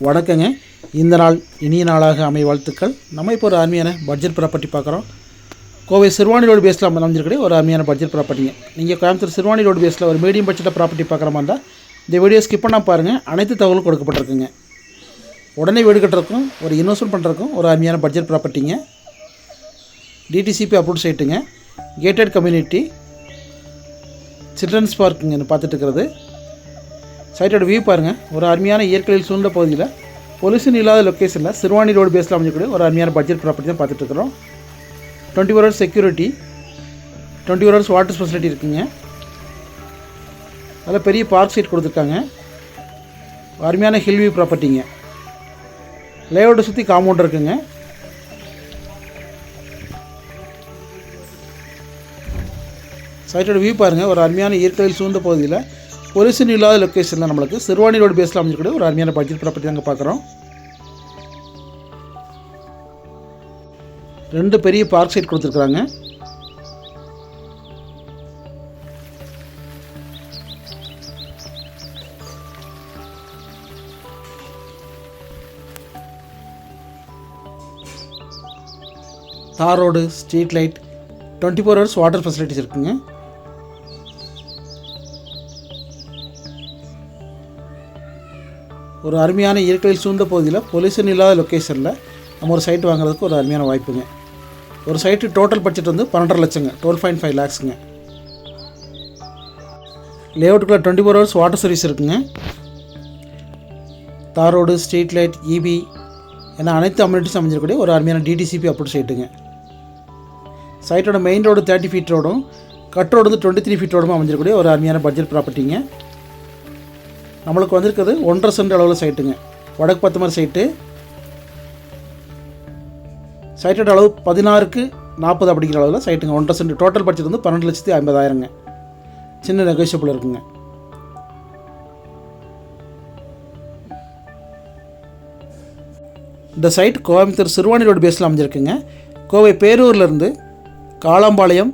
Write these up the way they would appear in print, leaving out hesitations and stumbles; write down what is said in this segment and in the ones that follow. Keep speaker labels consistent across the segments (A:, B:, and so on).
A: வணக்கங்க. இந்த நாள் இனிய நாளாக அமைய வாழ்த்துக்கள். நம்ம இப்போ ஒரு அருமையான பட்ஜெட் ப்ராப்பர்ட்டி பார்க்குறோம். கோவை சிறுவாணி ரோடு பேஸில் அமைஞ்சிருக்கிற ஒரு அருமையான பட்ஜெட் ப்ராப்பர்ட்டிங்க. நீங்கள் கோயம்புத்தூர் சிறுவாணி ரோடு பேஸில் ஒரு மீடியம் பட்ஜெட்டில் ப்ராப்பர்ட்டி பார்க்குற மாதிரி இருந்தால் இந்த வீடியோ ஸ்கிப் பண்ணால் பாருங்கள். அனைத்து தகவலும் கொடுக்கப்பட்டிருக்குங்க. உடனே வீடு கட்டுறதுக்கும் ஒரு இன்வெஸ்ட்மெண்ட் பண்ணுறதுக்கும் ஒரு அருமையான பட்ஜெட் ப்ராப்பர்ட்டிங்க. டிடிசிபி அப்ரூவ் சைட்டுங்க. கேட்டட் கம்யூனிட்டி, சில்ட்ரன்ஸ் பார்க்குங்க பார்த்துட்டு இருக்கிறது. சைட்டோட வியூ பாருங்கள். ஒரு அருமையான இயற்கையில் சூழ்ந்த பகுதியில் பொல்யூஷன் இல்லாத லொக்கேஷனில் சிறுவாணி ரோடு பேஸில் அமைஞ்சக்கூடிய ஒரு அருமையான பட்ஜெட் ப்ராப்பர்ட்டி தான் பார்த்துட்ருக்குறோம். 24 hours security, 24 hours water facility இருக்குங்க. அதில் பெரிய பார்க் சைட் கொடுத்துருக்காங்க. அருமையான ஹில் வியூ ப்ராப்பர்ட்டிங்க. லேஅவுட்டை சுற்றி காம்பவுண்ட் இருக்குங்க. சைட்டோட வியூ பாருங்கள். ஒரு அருமையான இயற்கையில் சூழ்ந்த பகுதியில் பொல்யூஷன் இல்லாத லொக்கேஷனில் நம்மளுக்கு சிறுவாணி ரோடு பேஸில் அமைஞ்சிக்கூடிய ஒரு அருமையான பட்ஜெட் ப்ராப்பர்ட்டி தாங்க பார்க்குறோம். 2 பெரிய பார்க் சைட் கொடுத்துருக்குறாங்க. தார் road, street light, 24 hours water facilities இருக்குங்க. ஒரு அருமையான இயற்கையில் சூழ்ந்த பகுதியில் பொல்யூஷன் இல்லாத லொக்கேஷனில் நம்ம ஒரு சைட் வாங்குறதுக்கு ஒரு அருமையான வாய்ப்புங்க. ஒரு சைட்டு டோட்டல் பட்ஜெட் வந்து 12.5 லட்சங்க, 12.5 lakhsங்க. லேஅவுட்டுக்குள்ள 24 hours வாட்டர் சர்வீஸ் இருக்குங்க. தார் ரோடு, ஸ்ட்ரீட் லைட், இபி என அனைத்து அம்யூனிட்டிஸ் அமைஞ்சிருக்கக்கூடிய ஒரு அருமையான டிடிசிபி அப்ரூவ் சைட்டுங்க. சைட்டோட மெயின் ரோடு 30 feet ரோடும், கட் ரோடு வந்து 23 feet ரோடும் அமைஞ்சிருக்கக்கூடிய ஒரு அருமையான பட்ஜெட் ப்ராப்பர்ட்டிங்க. நம்மளுக்கு வந்திருக்கிறது 1.5 சென்ட் அளவில் சைட்டுங்க. வடக்கு 10 மாதிரி சைட்டு. சைட்டோட அளவு 16:40 அப்படிங்கிற அளவில் சைட்டுங்க. 1.5 சென்ட். டோட்டல் பட்ஜெட் வந்து 12,50,000ங்க. சின்ன நெகோஷியபிள் இருக்குங்க. இந்த சைட் கோயம்புத்தூர் சிறுவாணி ரோடு பேஸில் அமைஞ்சிருக்குங்க. கோவை பேரூர்லேருந்து காளாம்பாளையம்,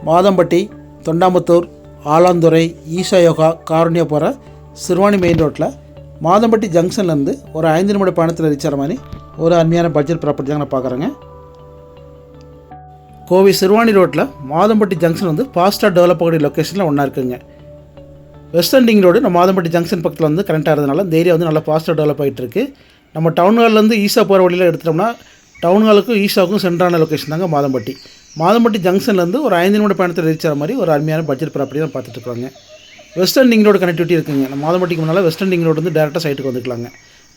A: மாதம்பட்டி, தொண்டாமுத்தூர், ஆலாந்துறை, ஈஷா யோகா, காரணியா போகிற சிறுவாணி மெயின் ரோட்டில் மாதம்பட்டி ஜங்ஷன்லேருந்து ஒரு 5 நிமிட பயணத்தில் ரீச் ஆகிற மாதிரி ஒரு அருமையான பட்ஜெட் ப்ராப்பர்ட்டி தான் நான் பார்க்குறேங்க. கோவை சிறுவாணி ரோட்டில் மாதம்பட்டி ஜங்ஷன் வந்து ஃபாஸ்ட்டாக டெவலப் ஆகக்கூடிய லொக்கேஷனில் ஒன்றா இருக்குங்க. வெஸ்டர்ன் ரிங் ரோடு நம்ம மாதம்பட்டி ஜங்ஷன் பக்கத்தில் வந்து கரெக்டாக இருந்ததுனால இந்த ஏரியா வந்து நல்லா ஃபாஸ்ட்டாக டெவலப் ஆகிட்டு இருக்குது. நம்ம டவுன் ஹால்லேருந்து ஈஷா போகிற வழியில் எடுத்துட்டோம்னா டவுன் ஹாலுக்கும் ஈஷாவுக்கும் சென்ட்ரான லொக்கேஷன் தாங்க மாதம்பட்டி. மாதம்பட்டி ஜங்ஷன்லேருந்து ஒரு 5 நிமிட பயணத்தில் ரீச் ஆகிற மாதிரி ஒரு அருமையான பட்ஜெட் ப்ராப்பர்ட்டி தான் பார்த்துட்டு இருக்காங்க. வெஸ்டர்ன் ரிங் ரோடு கனெக்டிவிட்டி இருக்குங்க. நம்ம மாதம்பட்டிக்கு முன்னால் வெஸ்டர்ன் ரிங் ரோடு வந்து டேரெக்டாக சைட்டுக்கு வந்துக்கலாங்க.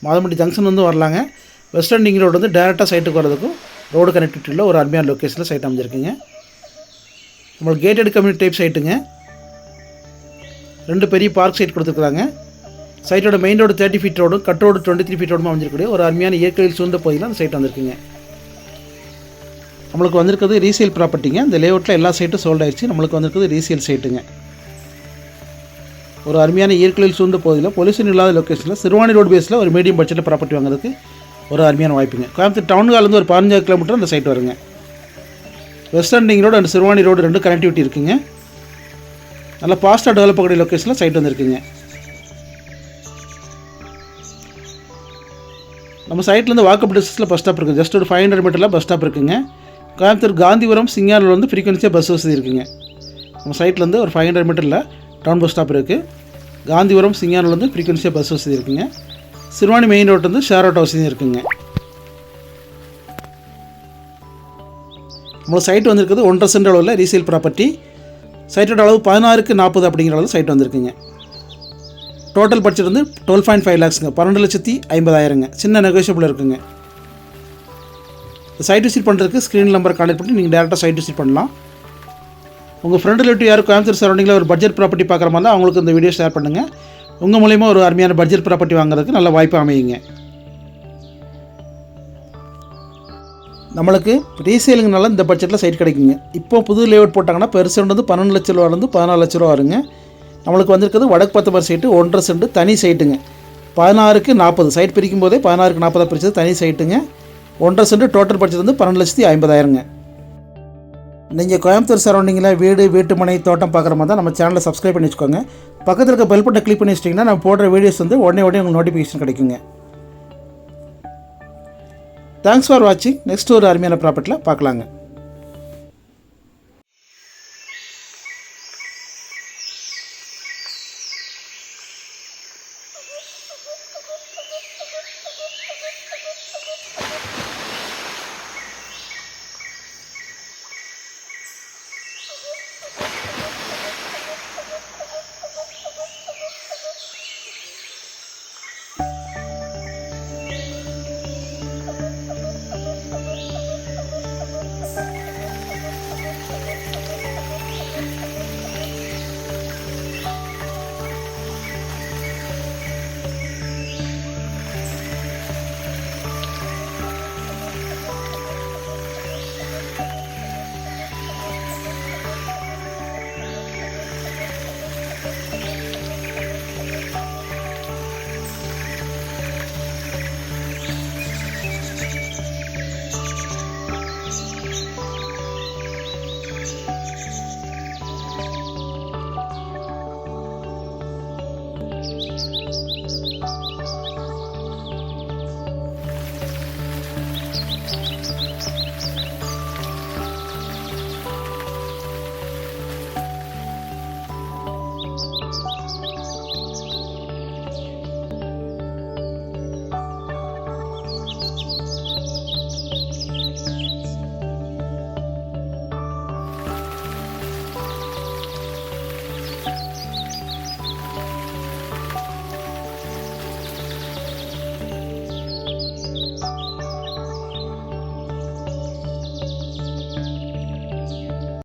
A: மாதம்பட்டி ஜங்ஷன் வந்து வரலாங்க. வெஸ்டர்ன் ரிங் ரோடு வந்து டேரெக்டாக சைட்டுக்கு வரதுக்கும் ரோடு கனெக்டிவிட்டியில் ஒரு அருமையான லொக்கேஷனில் சைட் அமைஞ்சிருக்குங்க. நம்மளுக்கு கேட்டட் கம்யூனிட்டி டைப் சைட்டுங்க. 2 பெரிய பார்க் சைட் கொடுத்துருக்குறாங்க. சைட்டோட மெயின் ரோடு 30 feet ரோடும், கட் ரோடு 23 feet ரோடும் அமைஞ்சிருக்கக்கூடிய ஒரு அருமையான இயற்கையில் சூழ்ந்த பகுதியில் அந்த சைட் வந்திருக்குங்க. நம்மளுக்கு வந்திருக்கிறது ரீசேல் ப்ராப்பர்ட்டிங்க. இந்த லேஅவுட்டில் எல்லா சைட்டும் சோல்ட் ஆயிடுச்சு. நம்மளுக்கு வந்திருக்கிறது ரீசேல் சைட்டுங்க. ஒரு அருமையான இயற்கையில் சூழ்ந்த பகுதியில் பொல்யூஷன் இல்லாத லொக்கேஷனில் சிறுவாணி ரோடு பேஸில் ஒரு மீடியம் பட்ஜெட்டில் ப்ராப்பர்ட்டி வாங்குறதுக்கு ஒரு அருமையான வாய்ப்புங்க. கோயம்புத்தூர் டவுன் ஹால்லேருந்து ஒரு 15 கிலோமீட்டர் அந்த சைட் வருங்க. Western ring road and Siruvani road 2 connectivity இருக்குங்க. நல்லா ஃபாஸ்ட்டாக டெவலப் ஆகக்கூடிய லொக்கேஷனில் சைட் வந்துருக்குங்க. நம்ம சைட்லேருந்து வாக்கப் டிஸ்டன்ஸில் பஸ் ஸ்டாப் இருக்குது. ஜஸ்ட் ஒரு 500 மீட்டரில் பஸ் ஸ்டாப் இருக்குங்க. கோயம்புத்தூர் காந்திபுரம், சிங்கானூர் வந்து ஃப்ரீக்வன்சியாக பஸ் வசதி இருக்குங்க. நம்ம சைட்லேருந்து ஒரு 500 மீட்டரில் டவுன் பஸ் ஸ்டாப் இருக்குது. காந்திபுரம், சிங்கானூர்லேருந்து ஃப்ரீக்வன்சியாக பஸ் வசதி இருக்குங்க. சிறுவாணி மெயின் ரோட் வந்து ஷேர் ஆட்டோ வசதி இருக்குங்க. நம்ம சைட் வந்திருக்குது 1.5 சென்ட் அளவில் ரீசேல் ப்ராப்பர்ட்டி. சைட்டோட அளவு 16:40 அப்படிங்கிற அளவு சைட் வந்திருக்குங்க. டோட்டல் பட்ஜெட் வந்து 12.5 lakhsங்க, 12,50,000ங்க. சின்ன நெகோஷியபிள் இருக்குங்க. சைட் விசிட் பண்ணுறதுக்கு ஸ்க்ரீன் நம்பர் கான்டெக்ட் பண்ணி நீங்கள் டேரெக்டாக சைட் விசிட் பண்ணலாம். உங்கள் ஃப்ரெண்டு ரிலேட்டிவ் யாரும் கோயம்புத்தூர் சரௌண்டிங்கில் ஒரு பட்ஜெட் ப்ராப்பர்ட்டி பார்க்குற மாதிரி தான் அவங்களுக்கு இந்த வீடியோ ஷேர் பண்ணுங்கள். உங்கள் மூலிமா ஒரு அருமையான பட்ஜெட் ப்ராப்பர்ட்டி வாங்குறதுக்கு நல்ல வாய்ப்பு அமையுங்க. நம்மளுக்கு ரீசேலுங்கனால இந்த பட்ஜெட்டில் சைட் கிடைக்குங்க. இப்போ புது லேஅவுட் போட்டாங்கன்னா பெருசு வந்து 12 லட்ச ரூபாலேருந்து 14 லட்ச ரூபா வருங்க. நம்மளுக்கு வந்திருக்கிறது வடக்கு 10 மாதிரி சைட்டு 1.5 சென்ட் தனி சைட்டுங்க. 16:40 சைட் பிரிக்கும் போதே 16:40 பிரிச்சது தனி சைட்டுங்க. 1.5 சென்ட் டோட்டல் பட்ஜெட் வந்து 12,50,000ங்க. நீங்கள் கோயம்புத்தூர் சரௌண்டிங்கில் வீடு, வீட்டு மனை, தோட்டம் பார்க்குற மாதிரி தான் நம்ம சேனலை சப்ஸ்கிரைப் பண்ணி வச்சுக்கோங்க. பக்கத்தில் இருக்க பெல் பட்டனை கிளிக் பண்ணி வச்சிட்டிங்கன்னா நான் போடுற வீடியோஸ் வந்து உடனே உங்களுக்கு நோட்டிஃபிகேஷன் கிடைக்குங்க. தேங்க்ஸ் ஃபார் வாட்சிங். நெக்ஸ்ட் ஒரு அருமையான ப்ராப்பர்ட்டியில் பார்க்கலாங்க.